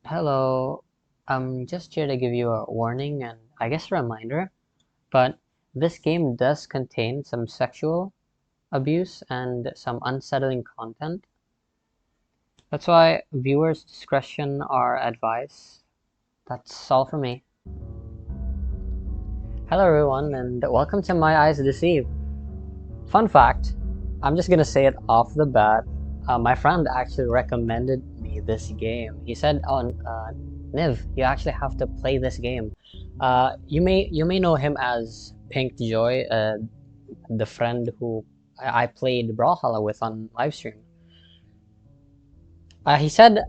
Hello, I'm just here to give you a warning and I guess a reminder, but this game does contain some sexual abuse and some unsettling content. That's why viewers' discretion are advised. That's all for me. Hello everyone and welcome to My Eyes Deceive. Fun fact, I'm just gonna say it off the bat. My friend actually recommended me this game. He said, "Oh, Niv, you actually have to play this game." You may know him as Pink Joy, the friend who I played Brawlhalla with on livestream. He said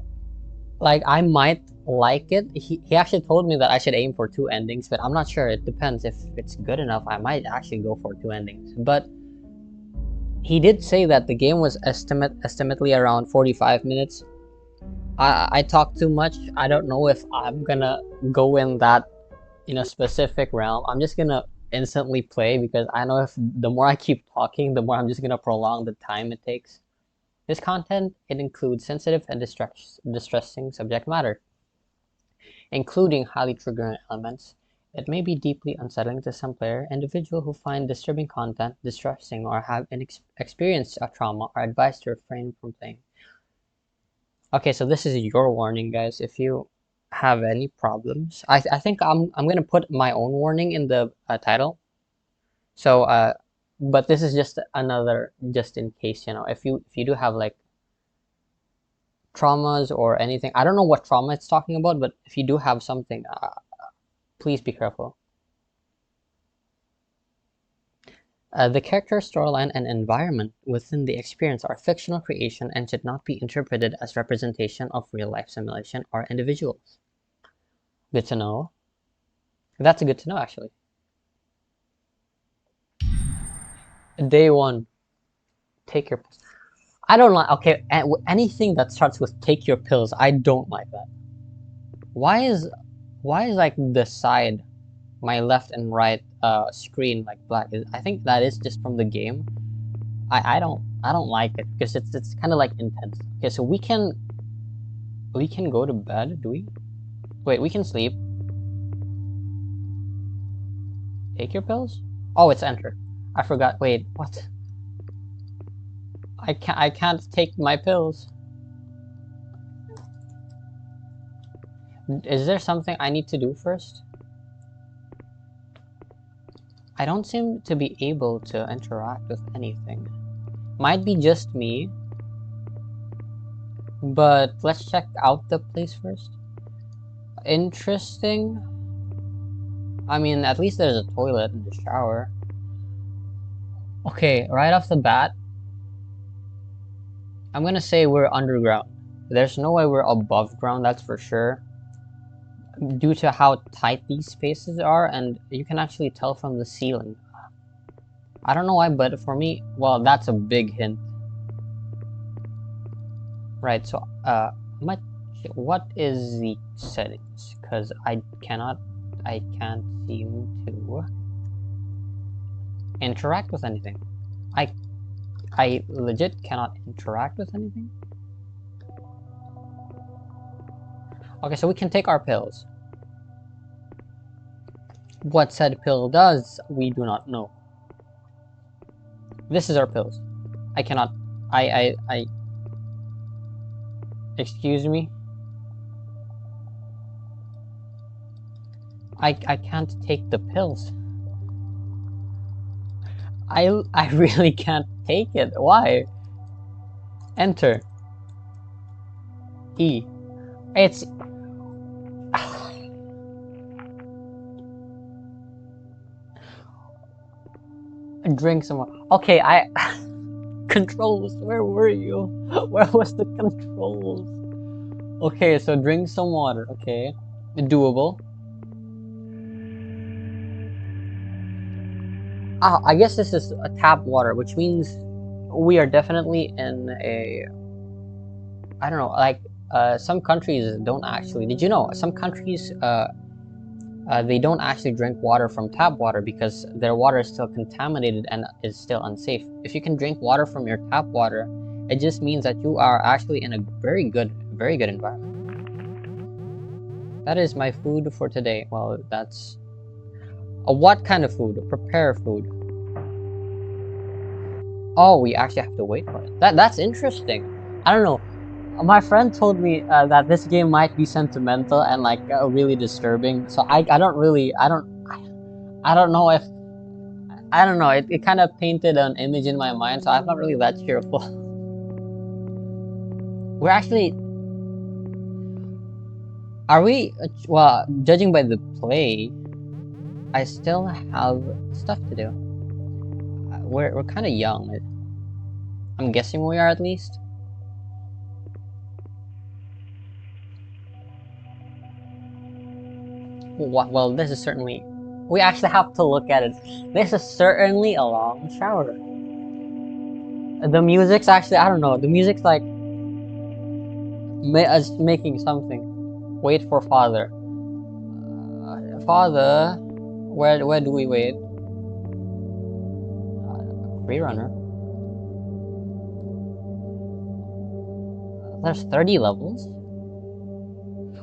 like I might like it. He actually told me that I should aim for two endings, but I'm not sure. It depends if it's good enough. I might actually go for two endings, but he did say that the game was estimately around 45 minutes. I talk too much. I don't know if I'm gonna go in that specific realm. I'm just gonna instantly play because I know if the more I keep talking, the more I'm just gonna prolong the time it takes. This content, it includes sensitive and distressing subject matter, including highly triggering elements. It may be deeply unsettling to some player. Individuals who find disturbing content distressing or have experienced a trauma are advised to refrain from playing. Okay, so this is your warning, guys. If you have any problems, I think I'm gonna put my own warning in the title. So but this is just another just in case, if you do have like traumas or anything. I don't know what trauma it's talking about, but if you do have something, please be careful. The character, storyline, and environment within the experience are fictional creation and should not be interpreted as representation of real-life simulation or individuals. Good to know. That's good to know, actually. Day one, take your pills. I don't like, okay, anything that starts with take your pills, I don't like that. Why is like the side, my left and right screen like black? I think that is just from the game. I don't like it because it's kind of like intense. Okay, so we can go to bed, do we? Wait, we can sleep. Take your pills? Oh, it's enter. I forgot. Wait, what? I can't take my pills. Is there something I need to do first? I don't seem to be able to interact with anything. Might be just me. But let's check out the place first. Interesting. I mean, at least there's a toilet and a shower. Okay, right off the bat, I'm gonna say we're underground. There's no way we're above ground, that's for sure. Due to how tight these spaces are, and you can actually tell from the ceiling. I don't know why, but for me, well, that's a big hint. Right, so, what is the settings? Because I can't seem to interact with anything. I legit cannot interact with anything. Okay, so we can take our pills. What said pill does, we do not know. This is our pills. I cannot. Excuse me. I can't take the pills. I really can't take it. Why? Enter. E. It's drink some more. Okay, controls. Where were you? Where was the controls? Okay, so drink some water. Okay, doable. I guess this is a tap water, which means we are definitely in a, I don't know, like some countries don't actually. Did you know some countries they don't actually drink water from tap water because their water is still contaminated and is still unsafe. If you can drink water from your tap water, it just means that you are actually in a very good environment. That is my food for today. Well, that's what kind of food? Prepare food. Oh, we actually have to wait for it. That's interesting. I don't know. My friend told me that this game might be sentimental and like really disturbing. So I don't really I don't know if I don't know. It kind of painted an image in my mind, so I'm not really that cheerful. We're actually are we well judging by the play, I still have stuff to do. We're kind of young. I'm guessing we are at least. Well, this is certainly. We actually have to look at it. This is certainly a long shower. The music's actually, I don't know. The music's like making something. Wait for father. Father, where do we wait? Free runner. There's 30 levels.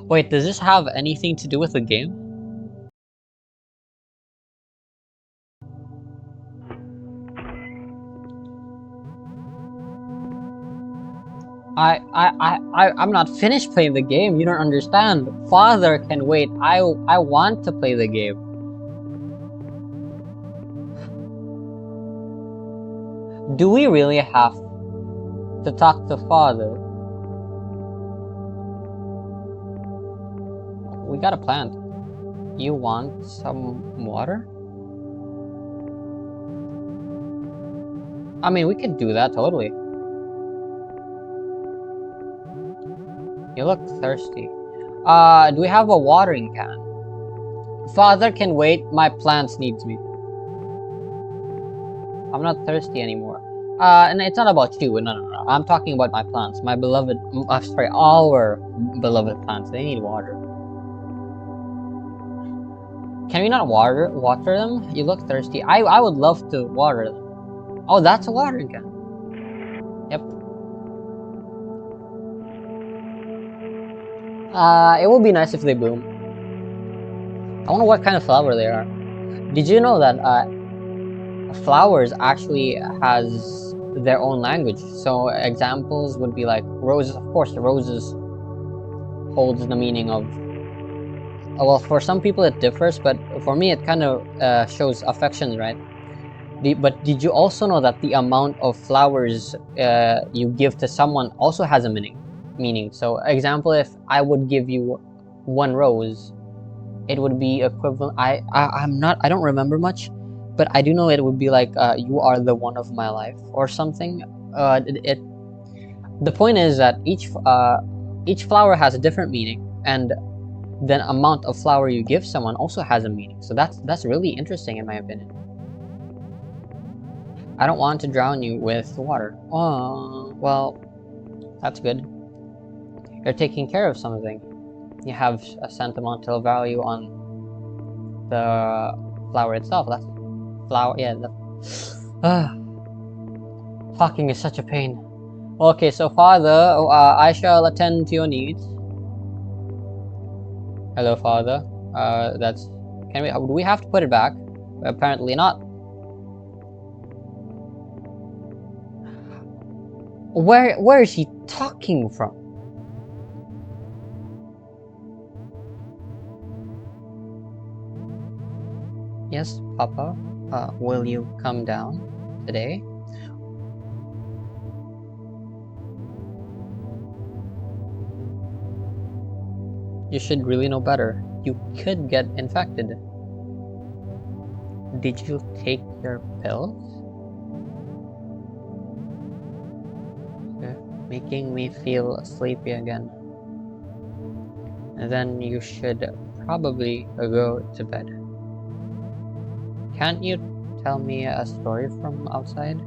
Wait, does this have anything to do with the game? I'm not finished playing the game. You don't understand. Father can wait. I want to play the game. Do we really have to talk to father? We got a plant. You want some water? I mean, we could do that totally. You look thirsty. Do we have a watering can? Father can wait. My plants needs me. I'm not thirsty anymore. And it's not about you. No. I'm talking about my plants. My beloved, sorry, our beloved plants. They need water. Can we not water them? You look thirsty. I would love to water them. Oh, that's a watering can. Yep. It would be nice if they bloom. I wonder what kind of flower they are. Did you know that flowers actually has their own language? So examples would be like roses. Of course, the roses holds the meaning of. Well, for some people it differs, but for me it kind of shows affection, right? But did you also know that the amount of flowers you give to someone also has a meaning? So example, if I would give you one rose, it would be equivalent. I don't remember much, but I do know it would be like you are the one of my life or something. The point is that each flower has a different meaning, and the amount of flower you give someone also has a meaning. So that's really interesting in my opinion. I don't want to drown you with water. Oh, well, that's good. You're taking care of something. You have a sentimental value on the flower itself. That's flower, yeah. Talking is such a pain. Okay, so father, I shall attend to your needs. Hello, father. Do we have to put it back? Apparently not. Where is he talking from? Yes, Papa. Will you come down today? You should really know better. You could get infected. Did you take your pills? Making me feel sleepy again. And then you should probably go to bed. Can't you tell me a story from outside?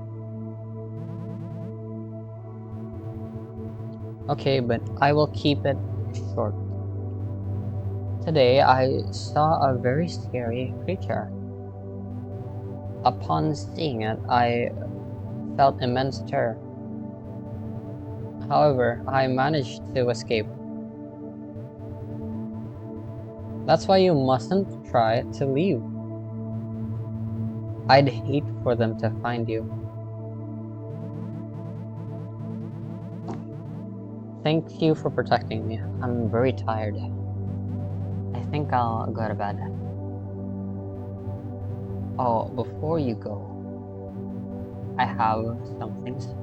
Okay, but I will keep it short. Today I saw a very scary creature. Upon seeing it, I felt immense terror. However, I managed to escape. That's why you mustn't try to leave. I'd hate for them to find you. Thank you for protecting me. I'm very tired. I think I'll go to bed. Oh, before you go, I have some things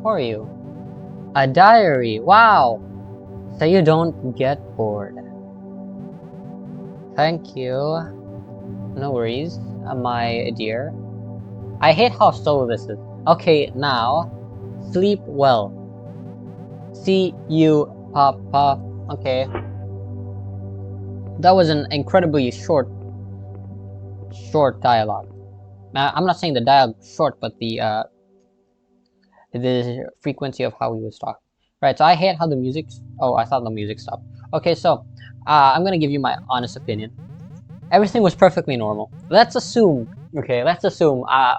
for you. A diary! Wow! So you don't get bored. Thank you. No worries, my dear. I hate how slow this is. Okay, now, sleep well. See you, Papa. Okay. That was an incredibly short dialogue. I'm not saying the dialogue short, but the frequency of how he was talking. Right, so I hate how the music... Oh, I thought the music stopped. Okay, so I'm gonna give you my honest opinion. Everything was perfectly normal. Let's assume, okay,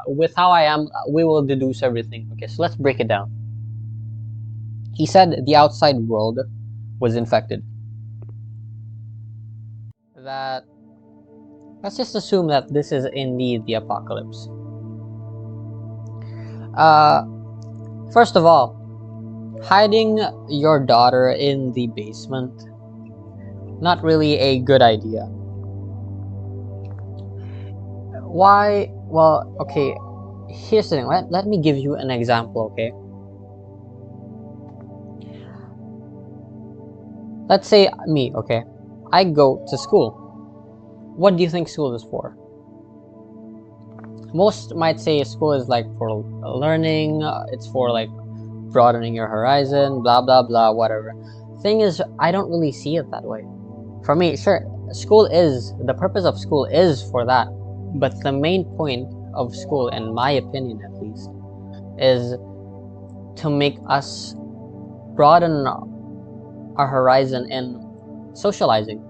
with how I am, we will deduce everything. Okay, so let's break it down. He said the outside world was infected. Let's just assume that this is indeed the apocalypse. First of all, hiding your daughter in the basement, not really a good idea. Why? Well, okay, here's the thing. Let me give you an example, okay? Let's say me, okay? I go to school. What do you think school is for? Most might say school is like for learning, it's for like broadening your horizon, blah blah blah, whatever. Thing is, I don't really see it that way. For me, sure, the purpose of school is for that, but the main point of school, in my opinion at least, is to make us broaden our horizon in socializing.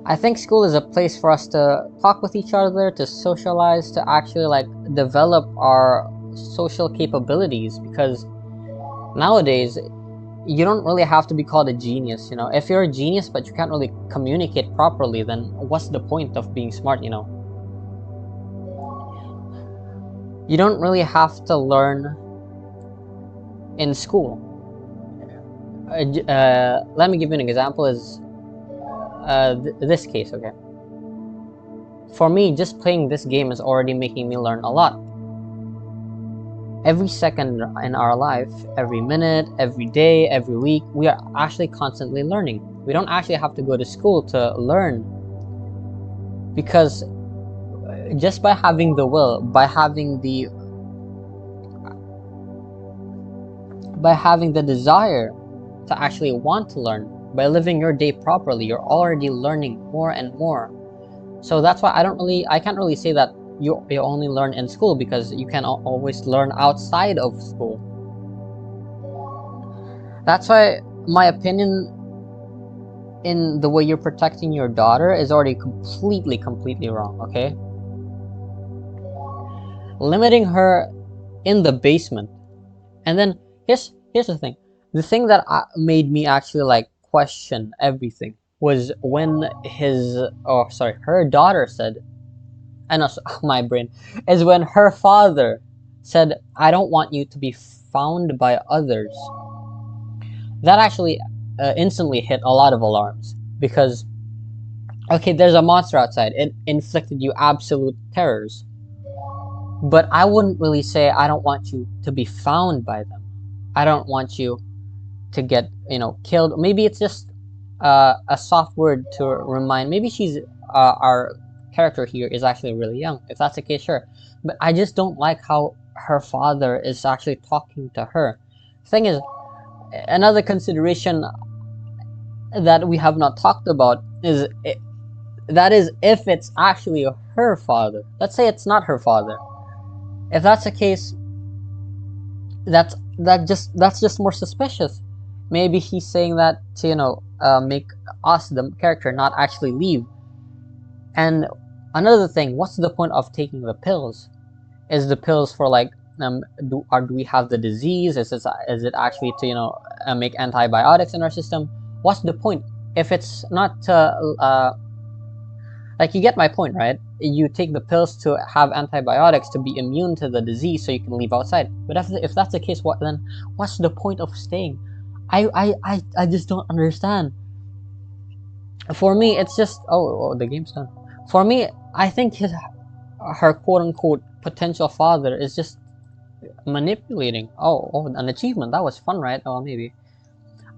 I think school is a place for us to talk with each other, to socialize, to actually like develop our social capabilities, because nowadays you don't really have to be called a genius, you know. If you're a genius but you can't really communicate properly, then what's the point of being smart, you know? You don't really have to learn in school. Let me give you an example. Is this case, okay? For me, just playing this game is already making me learn a lot. Every second in our life, every minute, every day, every week, we are actually constantly learning. We don't actually have to go to school to learn, because just by having the will, by having the desire to actually want to learn, by living your day properly, you're already learning more and more. So that's why I can't really say that you only learn in school, because you can always learn outside of school. That's why my opinion in the way you're protecting your daughter is already completely wrong, okay? Limiting her in the basement. And then here's the thing. The thing that made me actually like question everything was when her daughter said, and also my brain, is when her father said, I don't want you to be found by others. That actually instantly hit a lot of alarms, because okay, there's a monster outside, it inflicted you absolute terrors, but I wouldn't really say I don't want you to be found by them. I don't want you to get, you know, killed. Maybe it's just a soft word to remind. Maybe she's our character here is actually really young. If that's the case, sure. But I just don't like how her father is actually talking to her. Thing is, another consideration that we have not talked about is if it's actually her father. Let's say it's not her father. If that's the case, that's just more suspicious. Maybe he's saying that to, you know, make us, the character, not actually leave. And another thing, what's the point of taking the pills? Is the pills for like do we have the disease? Is it actually to, you know, make antibiotics in our system? What's the point? if it's not like, you get my point, right? You take the pills to have antibiotics to be immune to the disease so you can leave outside. But if that's the case, what's the point of staying? I just don't understand. For me, it's just, the game's done. For me, I think her quote unquote potential father is just manipulating. An achievement, that was fun, right? Oh, maybe.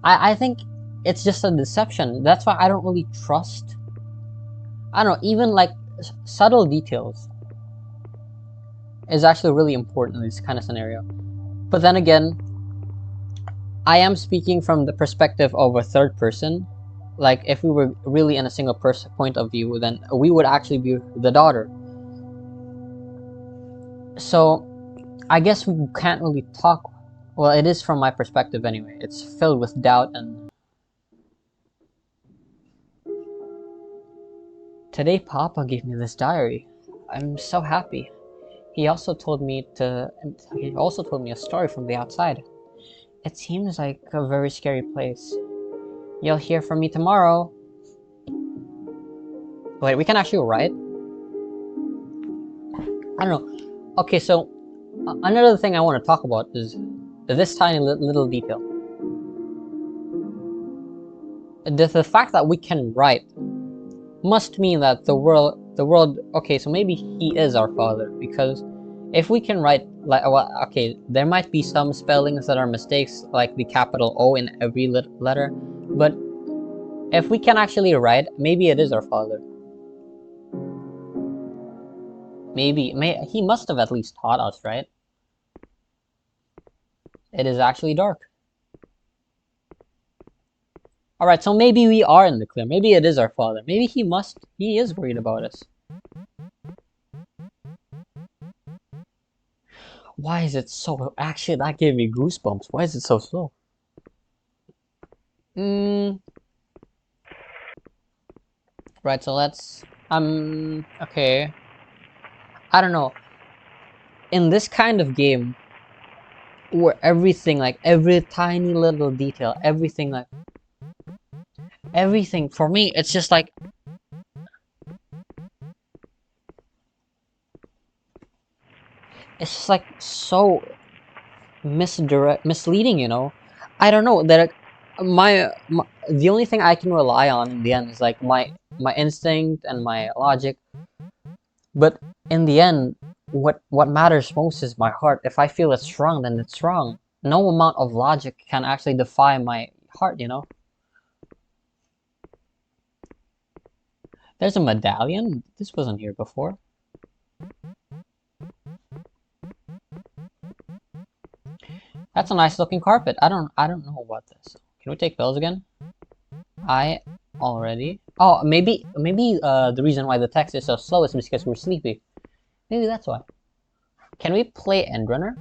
I think it's just a deception. That's why I don't really trust, I don't know, even like subtle details is actually really important in this kind of scenario. But then again, I am speaking from the perspective of a third person. Like, if we were really in a single person point of view, then we would actually be the daughter. So I guess we can't really talk. Well, it is from my perspective anyway. It's filled with doubt. And today Papa gave me this diary. I'm so happy. He also told me a story from the outside. It seems like a very scary place. You'll hear from me tomorrow. Wait, we can actually write? I don't know. Okay, so another thing I want to talk about is this tiny little detail. The fact that we can write must mean that the world, okay, so maybe he is our father, because if we can write, like, well, okay, there might be some spellings that are mistakes, like the capital O in every letter, but if we can actually write, maybe it is our father. Maybe, he must have at least taught us, right? It is actually dark. Alright, so maybe we are in the clear. Maybe it is our father. Maybe he is worried about us. Why is it so... Actually, that gave me goosebumps. Why is it so slow? Right, so let's... okay. I don't know. In this kind of game, where everything, like, every tiny little detail, everything, for me, it's just like... It's just like so misleading, you know? I don't know, that the only thing I can rely on in the end is like my instinct and my logic. But in the end, what matters most is my heart. If I feel it's wrong, then it's wrong. No amount of logic can actually defy my heart, you know? There's a medallion? This wasn't here before. That's a nice looking carpet. I don't know about this. Can we take pills again? Oh, maybe the reason why the text is so slow is because we're sleepy. Maybe that's why. Can we play Endrunner?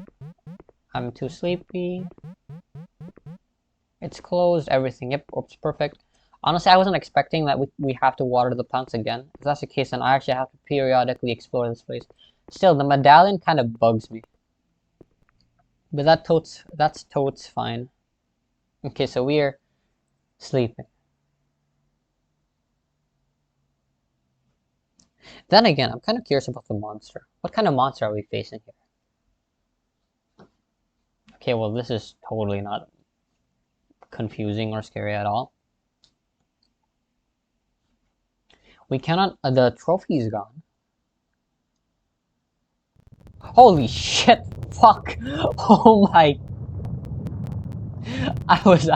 I'm too sleepy. It's closed, everything. Yep, oops, perfect. Honestly, I wasn't expecting that we have to water the plants again. If that's the case, then I actually have to periodically explore this place. Still, the medallion kind of bugs me. But that's totes fine. Okay, so we're sleeping. Then again, I'm kind of curious about the monster. What kind of monster are we facing here? Okay, well, this is totally not confusing or scary at all. We cannot... the trophy is gone. Holy shit! Fuck! Oh my... I was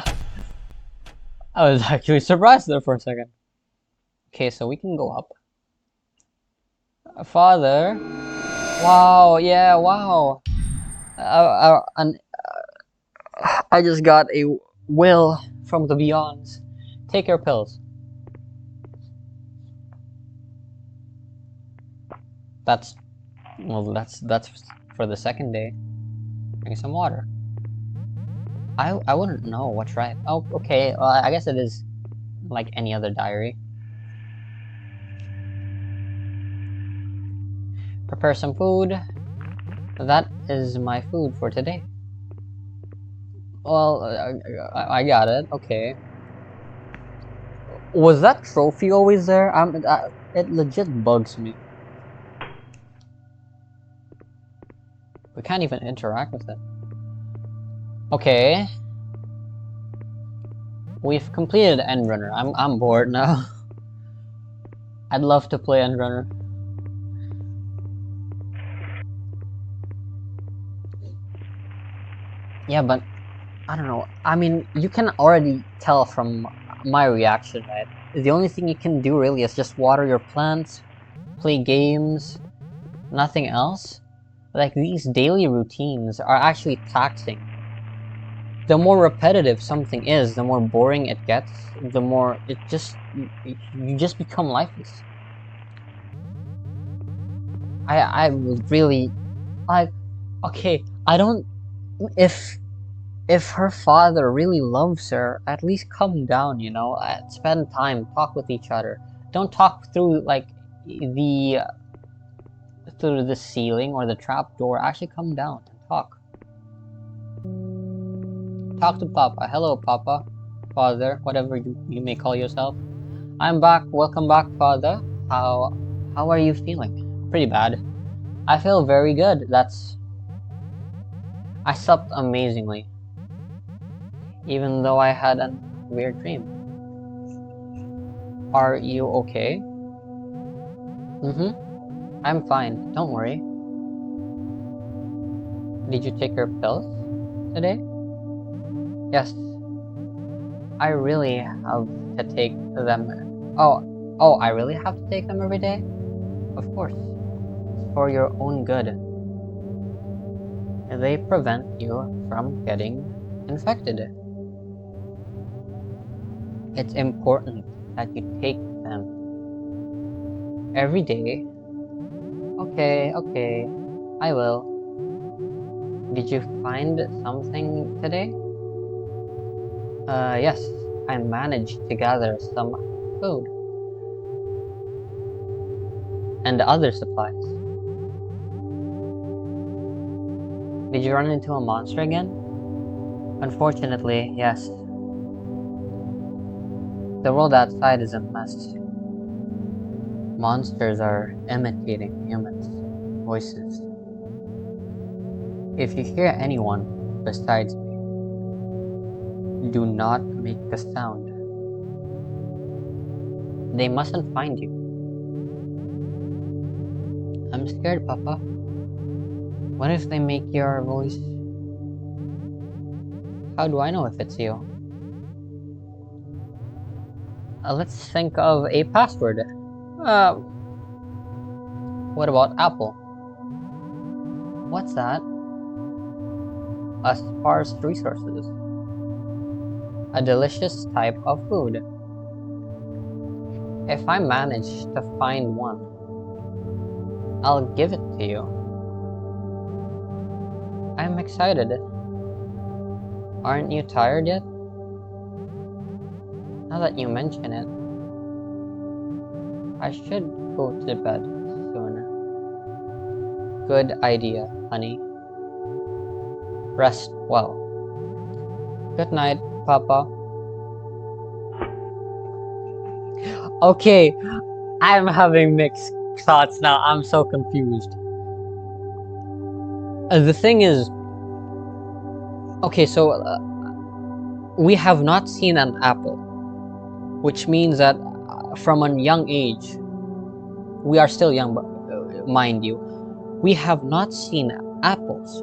actually surprised there for a second. Okay, so we can go up. Father... Wow, yeah, wow. I just got a will from the beyonds. Take your pills. That's for the second day. Drink some water. I wouldn't know what's right. Oh, okay. Well, I guess it is like any other diary. Prepare some food. That is my food for today. Well, I got it. Okay. Was that trophy always there? It legit bugs me. We can't even interact with it. Okay. We've completed End Runner. I'm bored now. I'd love to play End Runner. Yeah, but I don't know. I mean, you can already tell from my reaction, right? The only thing you can do really is just water your plants, play games, nothing else. Like, these daily routines are actually taxing. The more repetitive something is, the more boring it gets, the more you just become lifeless. I really, like, okay, I don't, if her father really loves her, at least come down, you know, spend time, talk with each other. Don't talk through, like, the, through the ceiling or the trap door. Actually come down and talk. Talk to Papa. Hello, Papa. Father, whatever you may call yourself. I'm back. Welcome back, Father. How are you feeling? Pretty bad. I feel very good. I slept amazingly, even though I had a weird dream. Are you okay? I'm fine. Don't worry. Did you take your pills today? Yes. I really have to take them. Oh, I really have to take them every day? Of course. It's for your own good. They prevent you from getting infected. It's important that you take them every day. Okay, I will. Did you find something today? Yes, I managed to gather some food and other supplies. Did you run into a monster again? Unfortunately, yes. The world outside is a mess. Monsters are imitating humans' voices. If you hear anyone besides me, do not make a sound. They mustn't find you. I'm scared, Papa. What if they make your voice? How do I know if it's you? Let's think of a password. What about Apple? What's that? A sparse resources. A delicious type of food. If I manage to find one, I'll give it to you. I'm excited. Aren't you tired yet? Now that you mention it, I should go to bed soon. Good idea, honey. Rest well. Good night, Papa. Okay, I'm having mixed thoughts now. I'm so confused. The thing is, okay, so we have not seen an apple, which means that from a young age, we are still young, but mind you, we have not seen apples.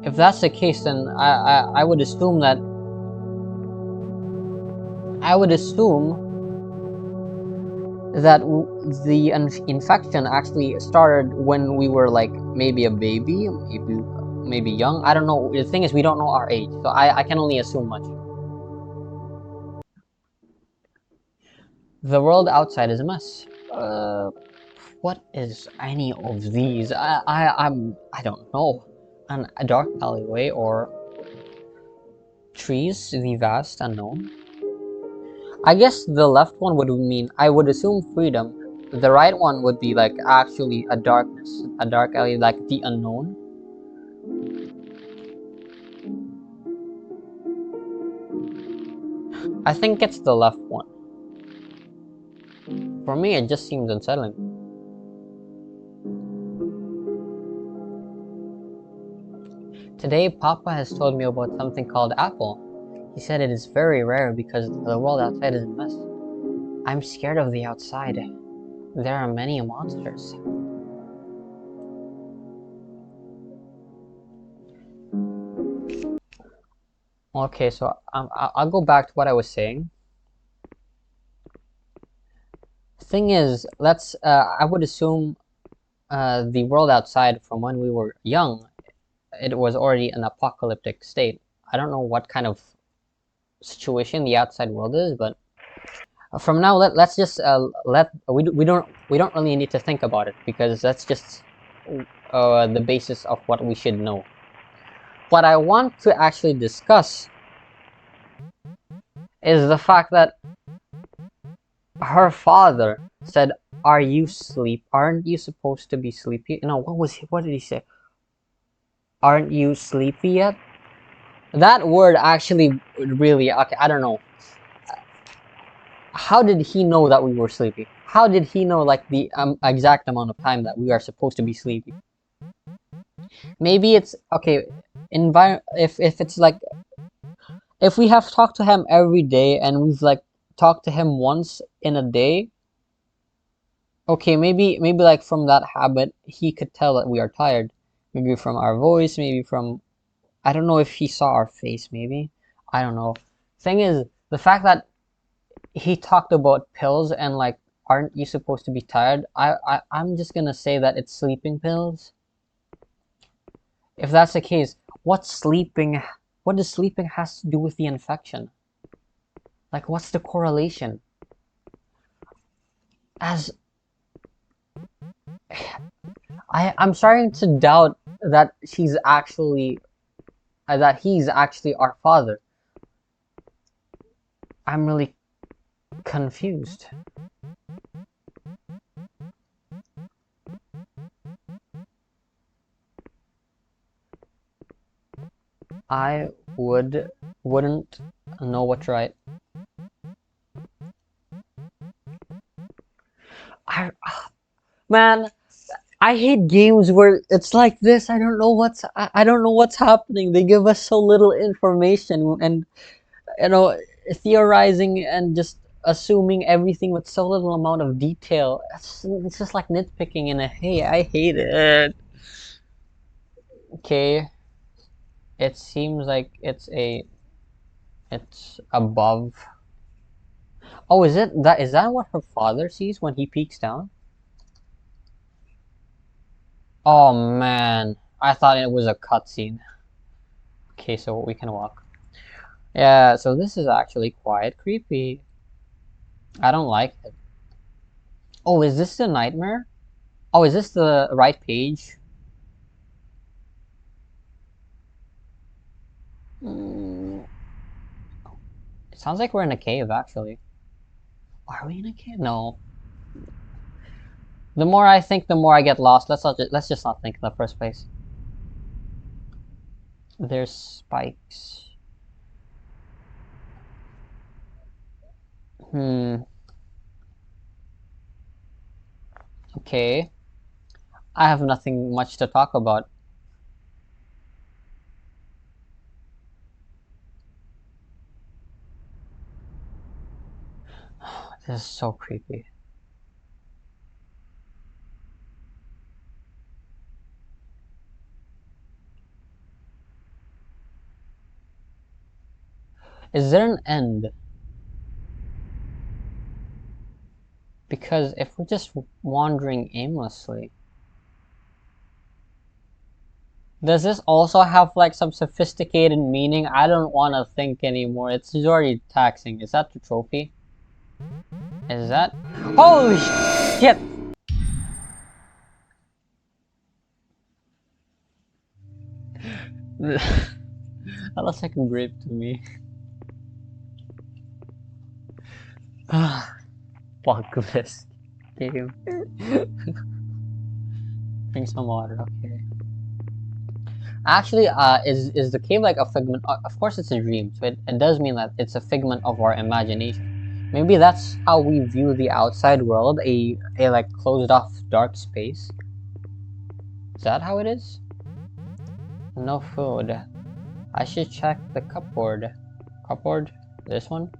If that's the case, then I would assume that the infection actually started when we were like maybe a baby, maybe young. I don't know. The thing is, we don't know our age, so I can only assume much. The world outside is a mess. What is any of these? I don't know. A dark alleyway or trees, the vast unknown. I guess the left one would mean, I would assume freedom. The right one would be like actually a darkness, a dark alley, like the unknown. I think it's the left one. For me, it just seems unsettling. Today, Papa has told me about something called Apple. He said it is very rare because the world outside is a mess. I'm scared of the outside. There are many monsters. Okay, so I'll go back to what I was saying. Thing is, I would assume the world outside from when we were young, it was already an apocalyptic state. I don't know what kind of situation the outside world is, but from now let's just we don't really need to think about it because that's just the basis of what we should know. What I want to actually discuss is the fact that her father said, "Are you sleep? Aren't you supposed to be sleepy?" No, what did he say? Aren't you sleepy yet? That word actually really okay. I don't know. How did he know that we were sleepy? How did he know like the exact amount of time that we are supposed to be sleepy? Maybe it's okay. If it's like if we have talked to him every day and we've like talked to him once in a day, okay, maybe like from that habit he could tell that we are tired. Maybe from our voice, maybe from I don't know if he saw our face, maybe. I don't know. Thing is, the fact that he talked about pills and like aren't you supposed to be tired? I'm just gonna say that it's sleeping pills. If that's the case, what does sleeping has to do with the infection? Like what's the correlation? As I'm starting to doubt that he's actually our father. I'm really confused. I wouldn't know what's right. Man, I hate games where it's like this. I don't know what's happening. They give us so little information and you know theorizing and just assuming everything with so little amount of detail. It's just like nitpicking and I hate it. Okay, it seems like it's above. Oh, is that what her father sees when he peeks down? Oh man, I thought it was a cutscene. Okay, so we can walk. Yeah, so this is actually quite creepy. I don't like it. Oh, is this the nightmare? Oh, is this the right page? Mm, it sounds like we're in a cave, actually. Are we in a cave? No. The more I think, the more I get lost. Let's just not think in the first place. There's spikes. Hmm. Okay. I have nothing much to talk about. This is so creepy. Is there an end? Because if we're just wandering aimlessly, does this also have like some sophisticated meaning? I don't want to think anymore. It's already taxing. Is that the trophy? Is that? Holy shit! That looks like a grape to me. Fuck this game. Drink some water, okay. Actually, is the cave like a figment? Of course, it's a dream, so it does mean that it's a figment of our imagination. Maybe that's how we view the outside world, a like closed off dark space. Is that how it is? No food. I should check the cupboard. Cupboard? This one?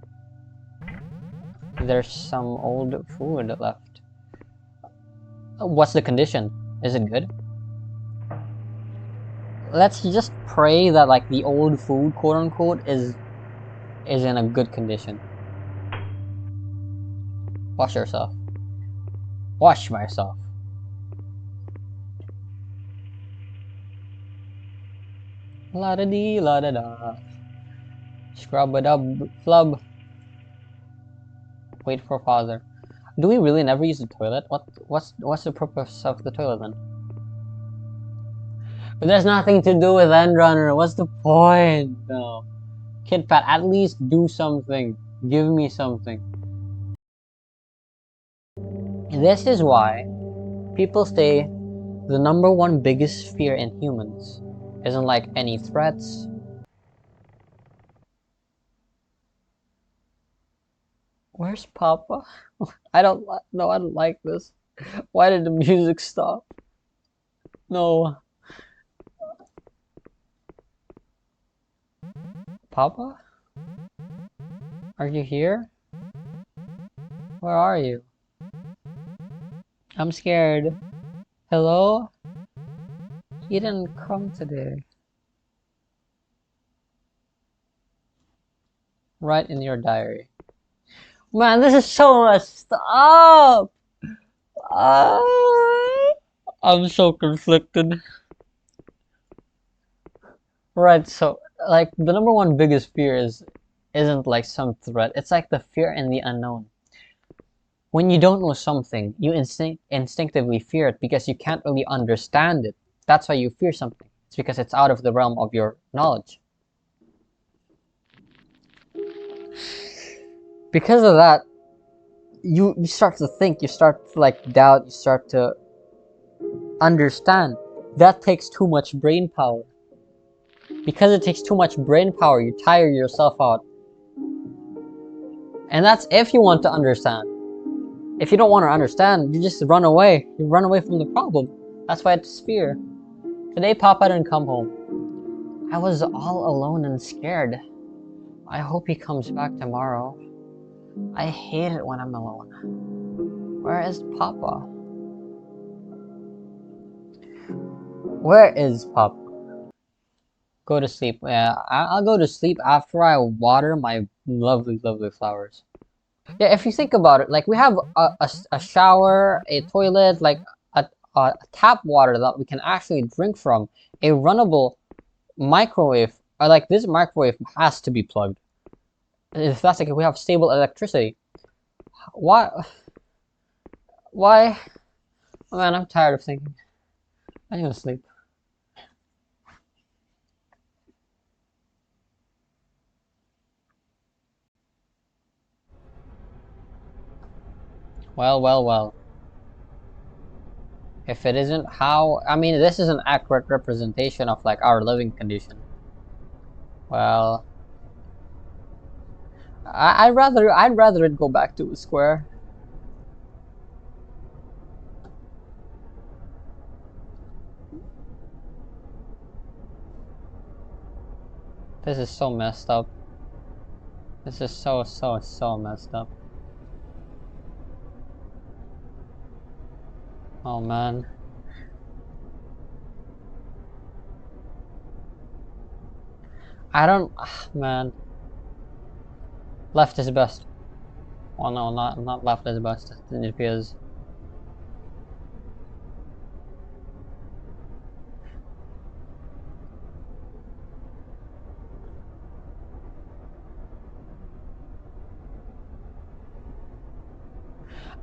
There's some old food left. What's the condition? Is it good? Let's just pray that like the old food, quote unquote, is in a good condition. Wash yourself. Wash myself. La da dee, la da da. Scrub a dub flub. Wait for father. Do we really never use the toilet? What's the purpose of the toilet then? But there's nothing to do with Endrunner. What's the point? No. KitPat, at least do something. Give me something. This is why people say the number one biggest fear in humans isn't like any threats. Where's Papa? I don't like this. Why did the music stop? No. Papa? Are you here? Where are you? I'm scared. Hello? He didn't come today. Write in your diary. Man, this is so messed up! I'm so conflicted. Right, so like the number one biggest fear isn't like some threat. It's like the fear in the unknown. When you don't know something, you instinctively fear it because you can't really understand it. That's why you fear something. It's because it's out of the realm of your knowledge. Because of that, you start to think, you start to like doubt, you start to understand. That takes too much brain power. Because it takes too much brain power, you tire yourself out. And that's if you want to understand. If you don't want to understand, you just run away. You run away from the problem. That's why it's fear. Today, Papa didn't come home. I was all alone and scared. I hope he comes back tomorrow. I hate it when I'm alone. Where is Papa? Where is Papa? Go to sleep. Yeah, I'll go to sleep after I water my lovely, lovely flowers. Yeah, if you think about it, like we have a shower, a toilet, like a tap water that we can actually drink from, a runnable microwave. Like this microwave has to be plugged. If that's like if we have stable electricity. Why? Why? Oh, man, I'm tired of thinking. I'm gonna sleep. Well, well, well. If it isn't, how? I mean, this is an accurate representation of like our living condition. Well, I'd rather it go back to a square. This is so messed up. This is so messed up. Oh man. I don't, man. Left is best. Well, no, not left is best. It appears.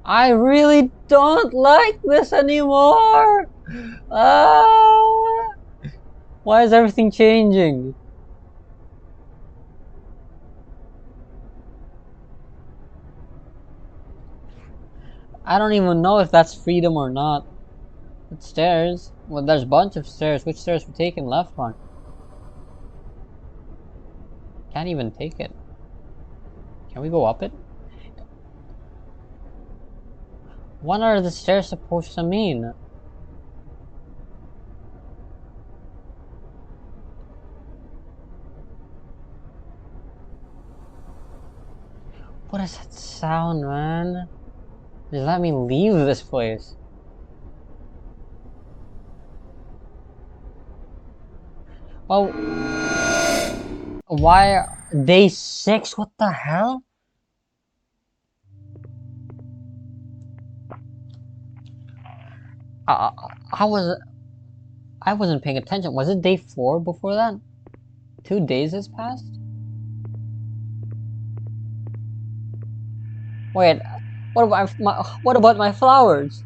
I really don't like this anymore. Ah, why is everything changing? I don't even know if that's freedom or not. It's stairs. Well, there's a bunch of stairs. Which stairs we taking? Left one. Can't even take it. Can we go up it? What are the stairs supposed to mean? What is that sound, man? Just let me leave this place. Oh, why? Day 6? What the hell? I wasn't paying attention. Was it day 4 before that? 2 days has passed? Wait, what about my flowers?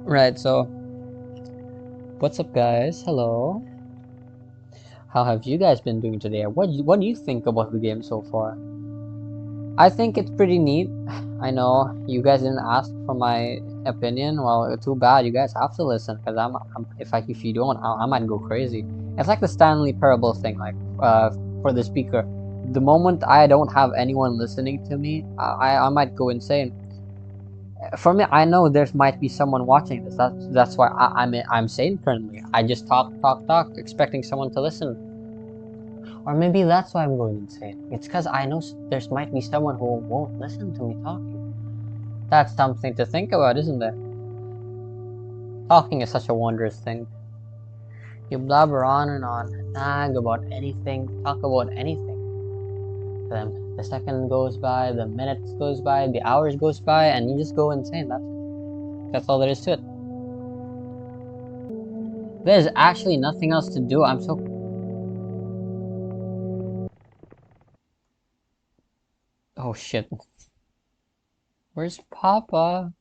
Right, so what's up, guys? Hello. How have you guys been doing today? What do you think about the game so far? I think it's pretty neat. I know you guys didn't ask for my opinion. Well, too bad. You guys have to listen, because if you don't, I might go crazy. It's like the Stanley Parable thing. Like for the speaker, the moment I don't have anyone listening to me, I might go insane. For me, I know there might be someone watching this. That's why I'm sane currently. I just talk, expecting someone to listen. Or maybe that's why I'm going insane. It's because I know there might be someone who won't listen to me talking. That's something to think about, isn't it? Talking is such a wondrous thing. You blabber on and on, nag about anything, talk about anything. Then the second goes by, the minutes goes by, the hours goes by, and you just go insane. That's it. That's all there is to it. There's actually nothing else to do. I'm so... Oh shit. Where's Papa?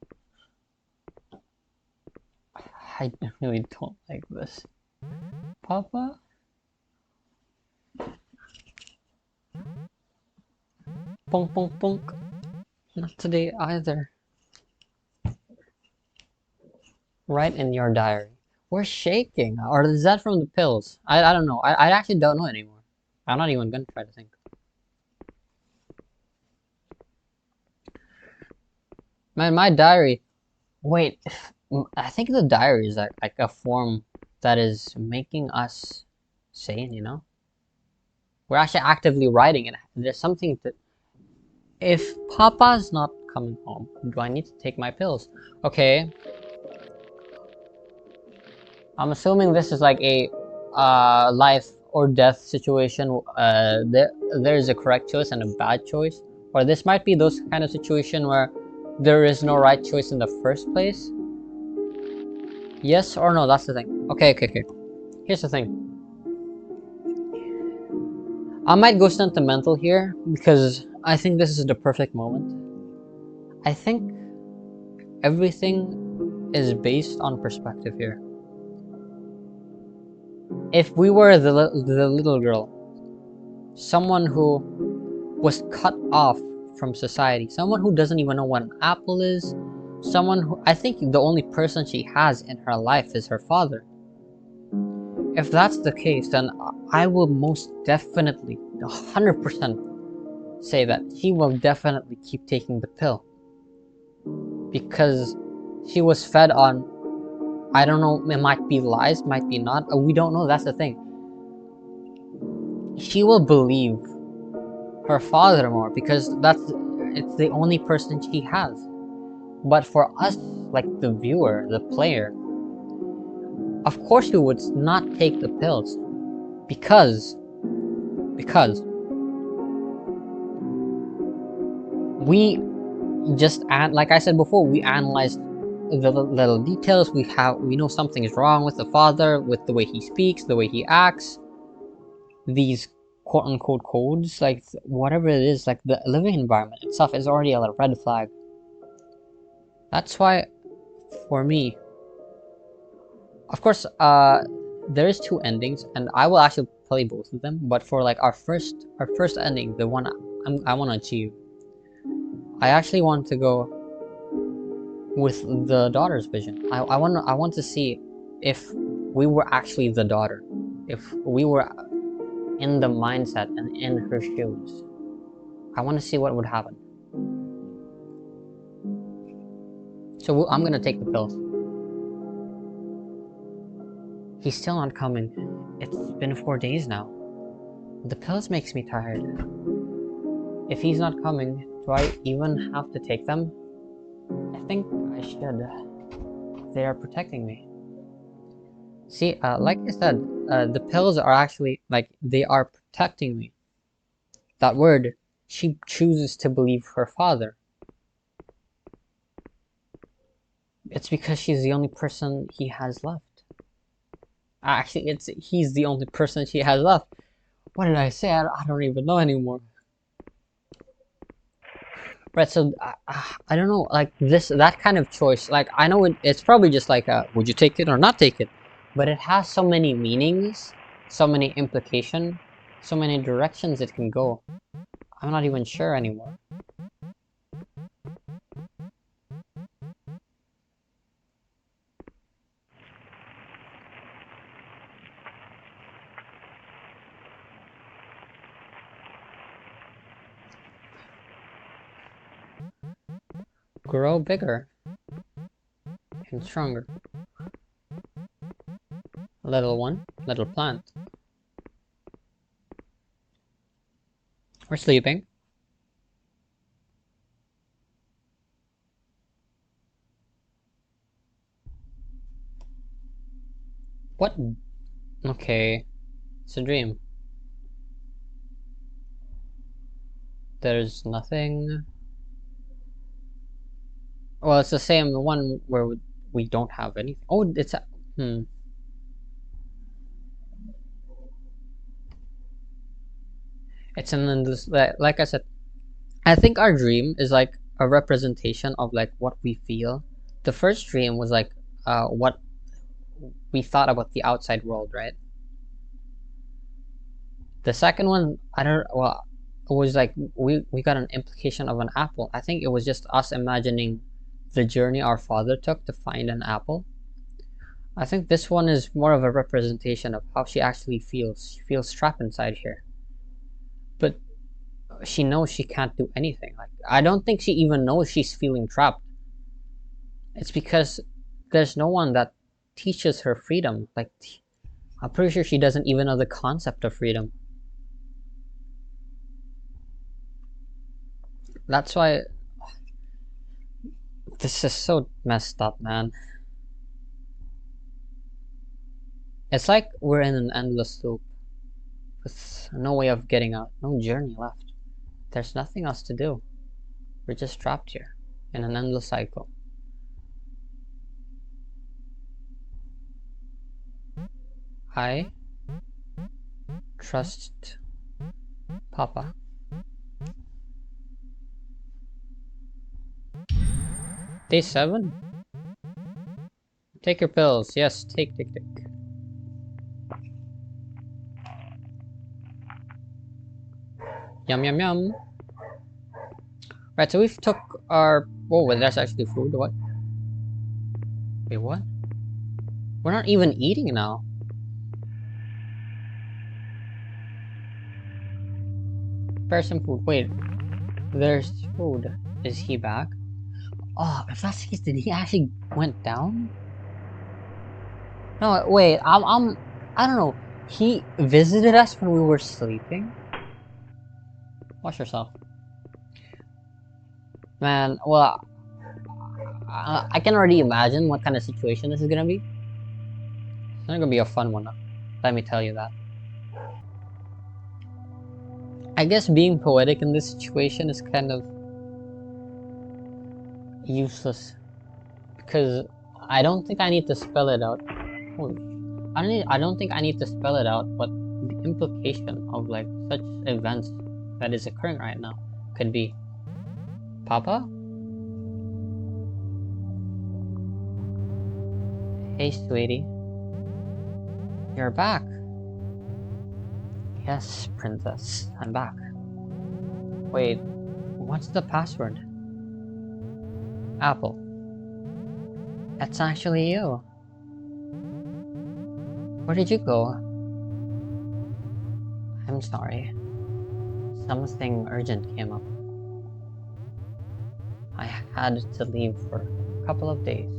I really don't like this. Papa? Punk, punk, punk. Not today either. Write in your diary. We're shaking. Or is that from the pills? I don't know. I actually don't know anymore. I'm not even gonna try to think. Man, my diary. Wait, I think the diary is like a form that is making us sane, you know? We're actually actively writing it. There's something that... If Papa's not coming home, do I need to take my pills? Okay. I'm assuming this is like a life or death situation. There's a correct choice and a bad choice. Or this might be those kind of situation where there is no right choice in the first place. Yes or no, that's the thing. Okay. Here's the thing. I might go sentimental here because I think this is the perfect moment. I think everything is based on perspective here. If we were the little girl, someone who was cut off from society, someone who doesn't even know what an apple is, someone who... I think the only person she has in her life is her father. If that's the case, then I will most definitely 100% say that she will definitely keep taking the pill, because she was fed on... I don't know, it might be lies, might be not, we don't know. That's the thing. She will believe her father more because it's the only person she has. But for us, like the viewer, the player, of course we would not take the pills because we just, like I said before, we analyzed the little details. We know something is wrong with the father, with the way he speaks, the way he acts, these quote-unquote codes, like whatever it is, like the living environment itself is already a red flag. That's why, for me, of course, there is 2 endings, and I will actually play both of them. But for like our first ending, the one I want to achieve, I actually want to go with the daughter's vision. I want to see if we were actually the daughter, if we were in the mindset and in her shoes. I want to see what would happen. So I'm gonna take the pills. He's still not coming. It's been 4 days now. The pills makes me tired. If he's not coming, do I even have to take them? I think I should. They are protecting me. See, like I said, the pills are actually, like, they are protecting me. That word, she chooses to believe her father. It's because she's the only person he has left. Actually, he's the only person she has left. What did I say? I don't even know anymore. Right, so I don't know, like that kind of choice. Like, I know it's probably just like, would you take it or not take it? But it has so many meanings, so many implications, so many directions it can go. I'm not even sure anymore. Grow bigger and stronger. Little one, little plant. We're sleeping. What? Okay, it's a dream. There's nothing. Well, it's the same one where we don't have anything. Oh, it's a It's an endless. Like I said, I think our dream is like a representation of like what we feel. The first dream was like what we thought about the outside world, right? The second one, I don't. Well, it was like we got an implication of an apple. I think it was just us imagining the journey our father took to find an apple. I think this one is more of a representation of how she actually feels. She feels trapped inside here, but she knows she can't do anything. Like, I don't think she even knows she's feeling trapped. It's because there's no one that teaches her freedom. Like, I'm pretty sure she doesn't even know the concept of freedom. That's why this is so messed up, man. It's like we're in an endless loop with no way of getting out, no journey left. There's nothing else to do. We're just trapped here in an endless cycle. I trust Papa. Day 7? Take your pills. Yes, take. Yum, yum, yum. Right, so we've took our... Oh, wait, that's actually food. What? Wait, what? We're not even eating now. Prepare some food. Wait, there's food. Is he back? Oh, if that's the case, did he actually went down? No, wait, I don't know. He visited us when we were sleeping? Wash yourself. Man, well, I can already imagine what kind of situation this is gonna be. It's not gonna be a fun one, let me tell you that. I guess being poetic in this situation is kind of useless, because I don't think I need to spell it out. I don't think I need to spell it out, but the implication of like such events that is occurring right now could be, Papa? Hey, sweetie. You're back. Yes, princess, I'm back. Wait, what's the password? Apple. That's actually you. Where did you go? I'm sorry. Something urgent came up. I had to leave for a couple of days.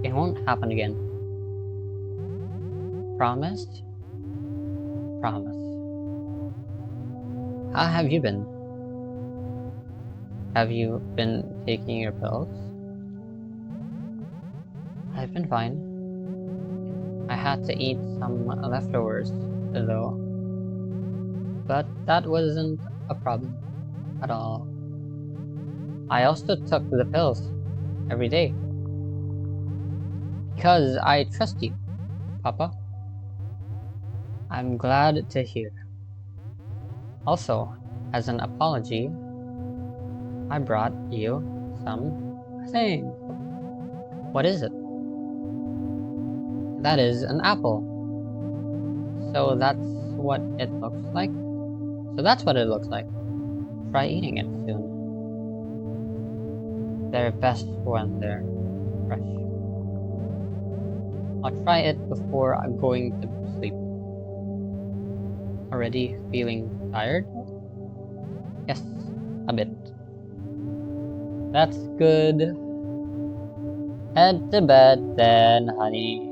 It won't happen again. Promise? Promise. How have you been? Have you been taking your pills? I've been fine. I had to eat some leftovers, though. But that wasn't a problem at all. I also took the pills every day. Because I trust you, Papa. I'm glad to hear. Also, as an apology, I brought you something. What is it? That is an apple. So that's what it looks like? So that's what it looks like. Try eating it soon. They're best when they're fresh. I'll try it before I'm going to sleep. Already feeling tired? Yes, a bit. That's good. Head to bed then, honey.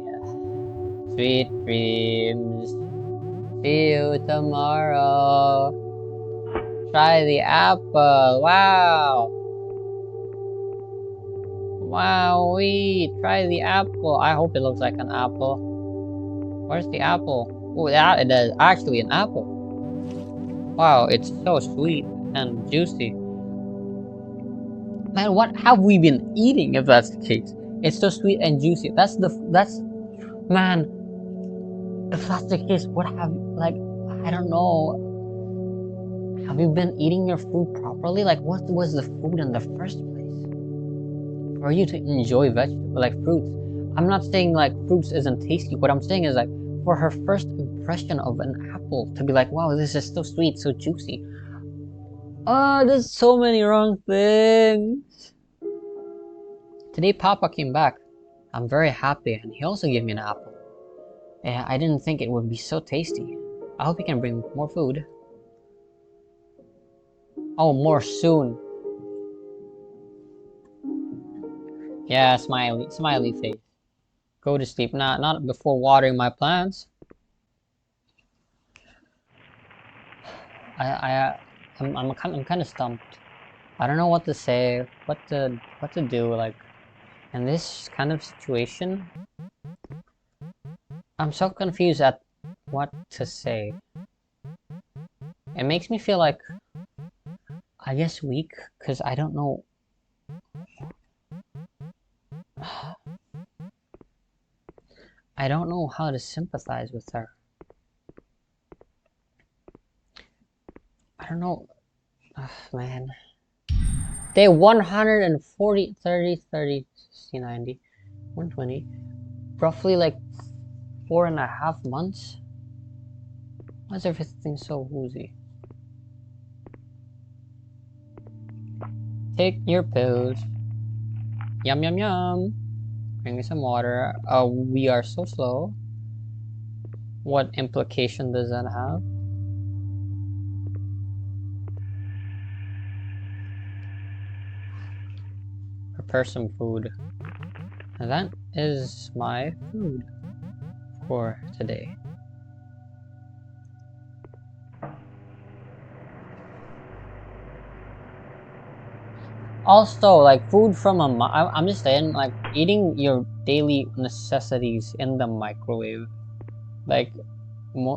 Sweet dreams. See you tomorrow. Try the apple. Wow. Wowee. Try the apple. I hope it looks like an apple. Where's the apple? Oh, yeah, it is actually an apple. Wow, it's so sweet and juicy. Man, what have we been eating if that's the case? It's so sweet and juicy. Man, if that's the case, what have, like, I don't know. Have you been eating your food properly? Like, what was the food in the first place? For you to enjoy vegetables, like fruits. I'm not saying, like, fruits isn't tasty. What I'm saying is, like, for her first impression of an apple to be like, wow, this is so sweet, so juicy. Oh, there's so many wrong things. Today, Papa came back. I'm very happy, and he also gave me an apple. Yeah, I didn't think it would be so tasty. I hope he can bring more food. Oh, more soon. Yeah, smiley face. Go to sleep. Not before watering my plants. I'm kind of stumped. I don't know what to say, what to do. Like, in this kind of situation, I'm so confused at what to say. It makes me feel like, I guess, weak, because I don't know. I don't know how to sympathize with her. I don't know. Man. Day 140, 30, 30, 60, 90, 120. Roughly like 4.5 months. Why is everything so woozy? Take your pills. Yum yum yum. Bring me some water. We are so slow. What implication does that have? Prepare some food. And that is my food for today. Also, like, food from I'm just saying, like, eating your daily necessities in the microwave. Like,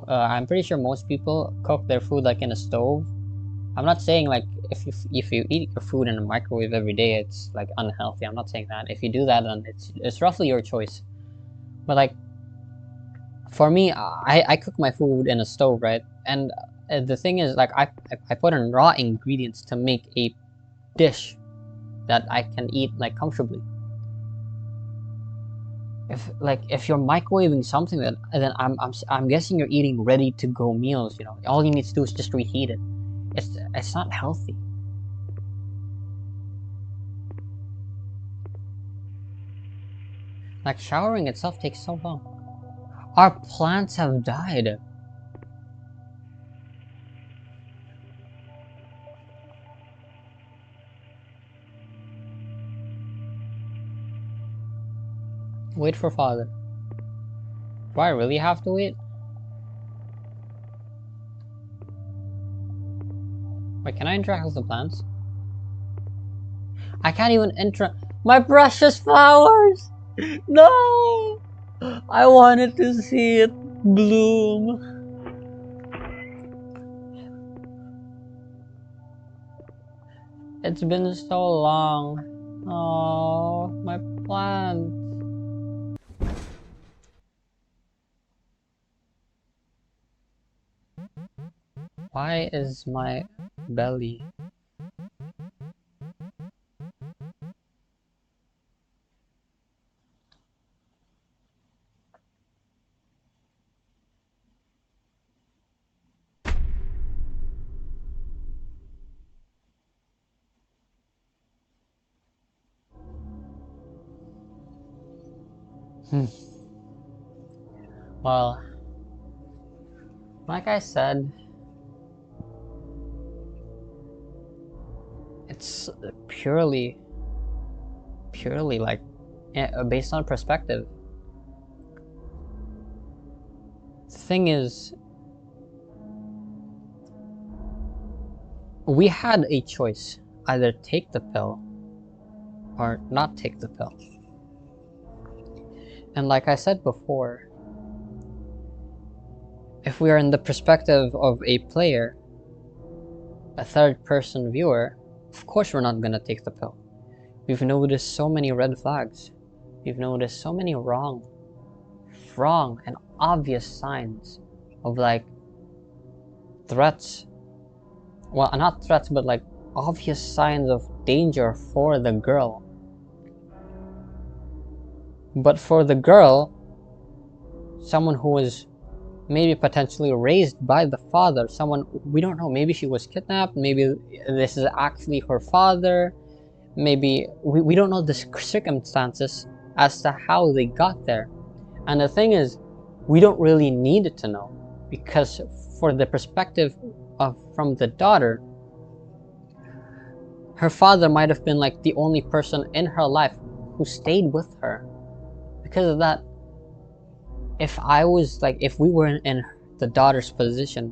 I'm pretty sure most people cook their food, like, in a stove. I'm not saying, like, if you eat your food in a microwave every day, it's, like, unhealthy. I'm not saying that. If you do that, then it's roughly your choice. But, like, for me, I cook my food in a stove, right? And the thing is, like, I put in raw ingredients to make a dish that I can eat, like, comfortably. If you're microwaving something, then I'm guessing you're eating ready to go meals. You know, all you need to do is just reheat it. It's not healthy. Like, showering itself takes so long. Our plants have died. Wait for father. Do I really have to wait? Wait, can I interact with the plants? I can't even interact. My precious flowers! No! I wanted to see it bloom. It's been so long. Oh, my plant. Why is my belly? Well, like I said, it's purely like based on perspective. The thing is, we had a choice: either take the pill or not take the pill. And like I said before, if we are in the perspective of a player, a third-person viewer, of course we're not gonna take the pill. We've noticed so many red flags. We've noticed so many wrong and obvious signs of like threats. Well, not threats, but like obvious signs of danger for the girl. But for the girl, someone who was maybe potentially raised by the father, someone we don't know, maybe she was kidnapped, maybe this is actually her father, maybe we don't know the circumstances as to how they got there. And the thing is, we don't really need to know, because for the perspective of from the daughter, her father might have been like the only person in her life who stayed with her. Because of that, if we were in the daughter's position,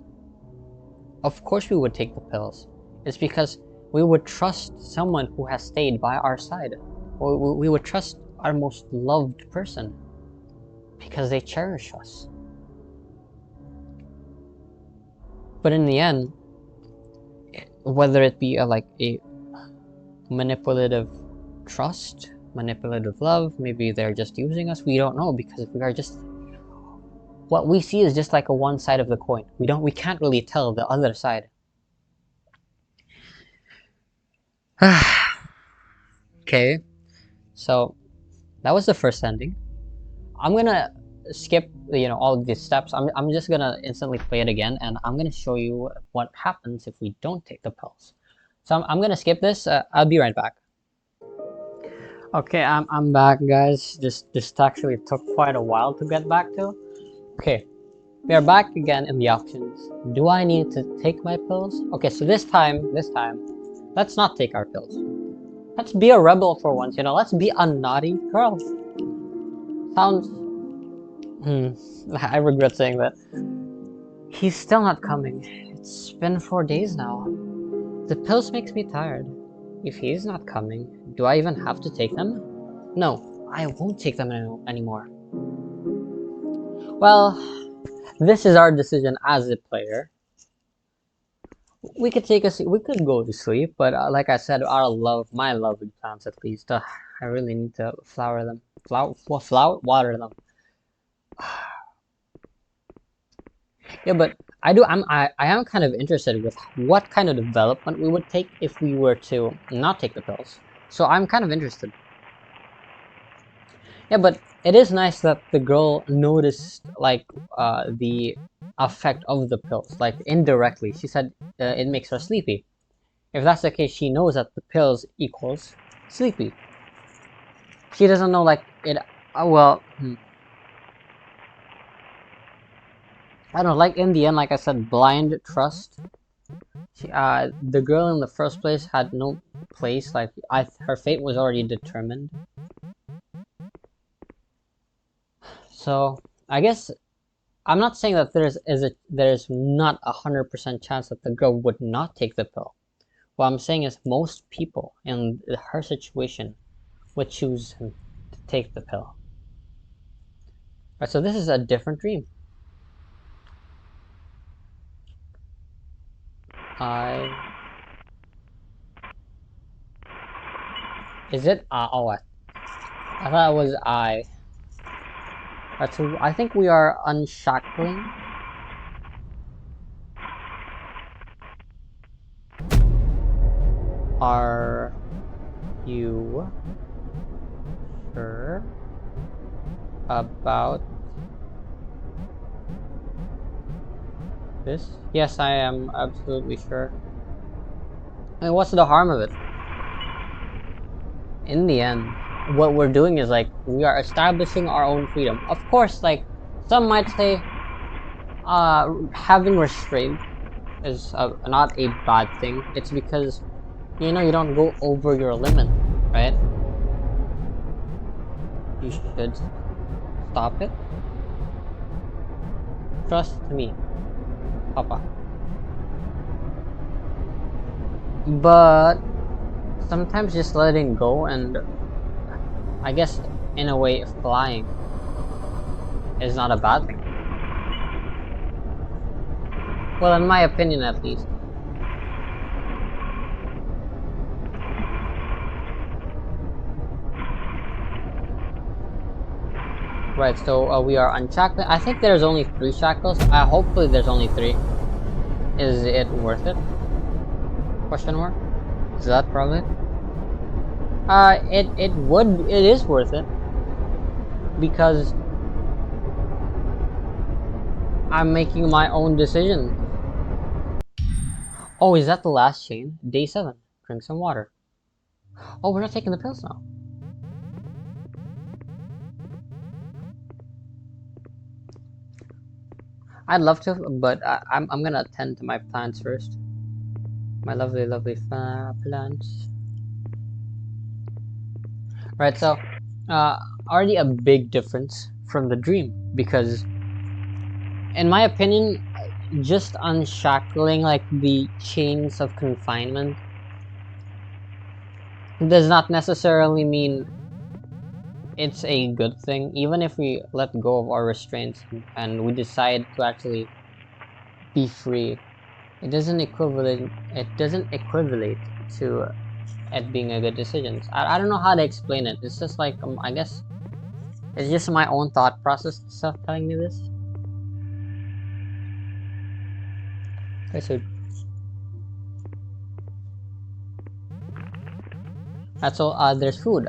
of course we would take the pills. It's because we would trust someone who has stayed by our side. Or we would trust our most loved person because they cherish us. But in the end, whether it be a manipulative trust, manipulative love, maybe they're just using us, we don't know, because we are just, what we see is just like a one side of the coin. We can't really tell the other side. Okay, so that was the first ending. I'm gonna skip all of these steps. I'm just gonna instantly play it again, and I'm gonna show you what happens if we don't take the pills. So I'm gonna skip this. I'll be right back. Okay, I'm back, guys. This actually took quite a while to get back to. Okay, we are back again in the options. Do I need to take my pills? Okay, so this time, let's not take our pills. Let's be a rebel for once, let's be a naughty girl. Sounds... I regret saying that. He's still not coming. It's been 4 days now. The pills makes me tired. If he's not coming, do I even have to take them? No, I won't take them anymore. Well, this is our decision as a player. We could go to sleep, but like I said, my loving plants at least, I really need to water them. Yeah, but I am kind of interested with what kind of development we would take if we were to not take the pills. So I'm kind of interested. Yeah, but it is nice that the girl noticed the effect of the pills, like indirectly. She said it makes her sleepy. If that's the case, she knows that the pills equals sleepy. She doesn't know like it Well, I don't know, like in the end, like I said, blind trust. The girl in the first place had no place, like, her fate was already determined. So, I guess, I'm not saying that there's not 100% chance that the girl would not take the pill. What I'm saying is most people in her situation would choose to take the pill. Right, so this is a different dream. Is it? Oh, I thought it was I. Right, so I think we are unshackling. Are you sure about this? Yes, I am absolutely sure. I mean, what's the harm of it? In the end, what we're doing is like we are establishing our own freedom. Of course, like some might say, having restraint is not a bad thing. It's because you don't go over your limit, right? You should stop it. Trust me, Papa. But sometimes just letting go and, I guess, in a way, flying is not a bad thing. Well, in my opinion, at least. Right, so we are unshackling. I think there's only 3 shackles. Hopefully there's only 3. Is it worth it? Question mark? Is that probably it? It is worth it. Because I'm making my own decision. Oh, is that the last chain? Day 7. Drink some water. Oh, we're not taking the pills now. I'd love to, but I'm gonna attend to my plants first. My lovely, lovely plants. Right, so already a big difference from the dream, because in my opinion, just unshackling like the chains of confinement does not necessarily mean it's a good thing. Even if we let go of our restraints and we decide to actually be free, it doesn't equivalent to it being a good decision. I don't know how to explain it. It's just like I guess it's just my own thought process stuff telling me this. Okay, so that's all. There's food.